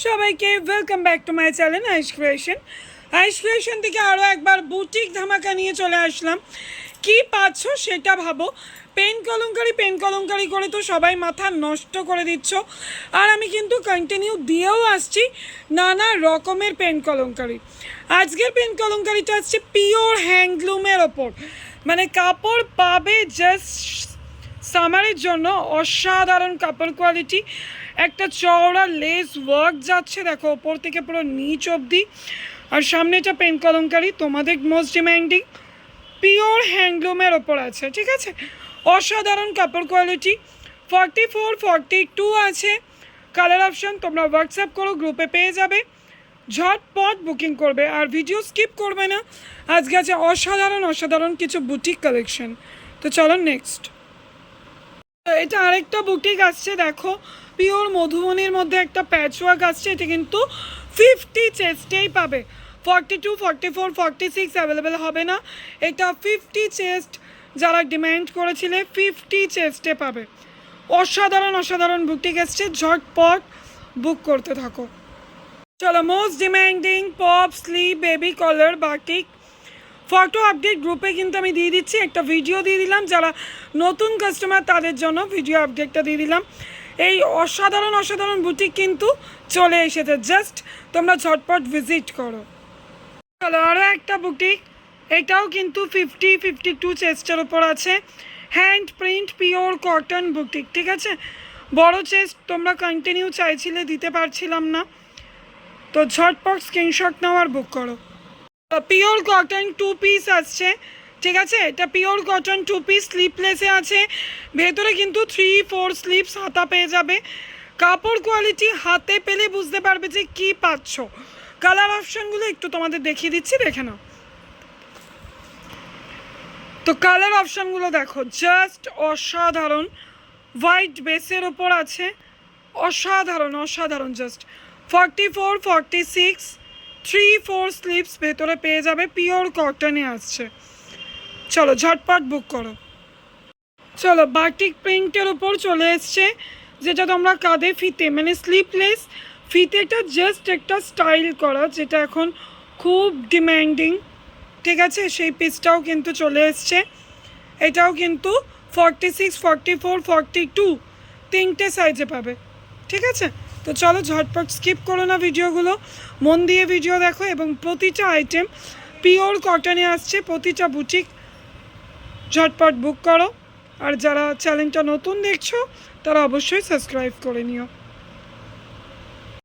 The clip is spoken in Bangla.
সবাইকে welcome back to my channel Ice Creation থেকে আরও একবার বুটিক ধামাকা নিয়ে চলে আসলাম। কি পাচ্ছ সেটা ভাবো। পেন কলমকারি করে তো সবাই মাথা নষ্ট করে দিচ্ছ, আর আমি কিন্তু কন্টিনিউ দিয়েও আসছি নানা রকমের পেন কলমকারি। আজকের পেন কলমকারিটা আসছে পিওর হ্যান্ডলুমের ওপর, মানে কাপড় পাবে জাস্ট সামারের জন্য অসাধারণ কাপড় কোয়ালিটি। একটা চওড়া লেস ওয়ার্ক যাচ্ছে, দেখো ওপর থেকে পুরো নিচ অবধি। আর সামনেটা পেন কলমকারি, তোমাদের মোস্ট ডিমান্ডিং পিওর হ্যান্ডলুমের ওপর আছে, ঠিক আছে। অসাধারণ কাপড় কোয়ালিটি। 44, 42 আছে কালার অপশান। তোমরা হোয়াটসঅ্যাপ করো, গ্রুপে পেয়ে যাবে, ঝটপট বুকিং করবে আর ভিডিও স্কিপ করবে না। আজকে আছে অসাধারণ কিছু বুটিক কালেকশন। তো চলো নেক্সট। এটা আরেকটা বুটিক আসছে, দেখো পিওর মধুবনির মধ্যে একটা প্যাচওয়ার্ক আসছে। এটা কিন্তু 50 চেস্টেই পাবে, 42, 44, 46 অ্যাভেলেবেল হবে না। এটা 50 চেস্ট, যারা ডিমান্ড করেছিলে 50 চেস্টে পাবে। অসাধারণ বুটিক এসছে, ঝটপট বুক করতে থাকো। চলো, most demanding pop sleeve baby colour batik photo update গ্রুপে কিন্তু আমি দিয়ে দিচ্ছি, একটা ভিডিও দিয়ে দিলাম। যারা নতুন কাস্টমার তাদের জন্য ভিডিও আপডেটটা দিয়ে দিলাম। এই অসাধারণ বুটিক কিন্তু চলে এসেছে, জাস্ট তোমরা ঝটপট ভিজিট করো। চলো আরও একটা বুটিক, এটাও কিন্তু 50, 52 চেস্টের ওপর আছে। Hand print pure cotton boutique, ঠিক আছে। বড় চেস্ট তোমরা কন্টিনিউ চাইছিলে, দিতে পারছিলাম না, তো ঝটপট স্ক্রিনশট নাও আর বুক করো। পিওর কটন 2 পিস আসছে, ঠিক আছে। এটা পিওর কটন 2 পিস স্লিপলেসে আছে, ভেতরে কিন্তু 3-4 স্লিপস হাতা পেয়ে যাবে। কাপড় কোয়ালিটি হাতে পেলে বুঝতে পারবে যে কি পাচ্ছ। কালার অপশানগুলো একটু তোমাদের দেখিয়ে দিচ্ছি, দেখে নাও। তো কালার অপশানগুলো দেখো, জাস্ট অসাধারণ। হোয়াইট বেসের ওপর আছে, অসাধারণ জাস্ট। 44, 46 3-4 স্লিপস ভেতরে পেয়ে যাবে, পিওর কটনে আসছে। চলো ঝটপট বুক করো। চলো বাটিক প্রিন্টের ওপর চলে এসছে, যেটা তোমরা কাঁধে ফিতে, মানে স্লিপলেস ফিতেটা জাস্ট একটা স্টাইল করা, যেটা এখন খুব ডিম্যান্ডিং, ঠিক আছে। সেই পিসটাও কিন্তু চলে এসছে। এটাও কিন্তু 46, 44, 42 তিনটে সাইজে পাবে, ঠিক আছে। তো চলো ঝটপট স্কিপ করো না ভিডিওগুলো, মন দিয়ে ভিডিও দেখো। এবং প্রতিটা আইটেম পিওর কটনে আসছে, প্রতিটা বুটিক ঝটপট বুক করো। আর যারা চ্যানেলটা নতুন দেখছো তারা অবশ্যই সাবস্ক্রাইব করে নিও।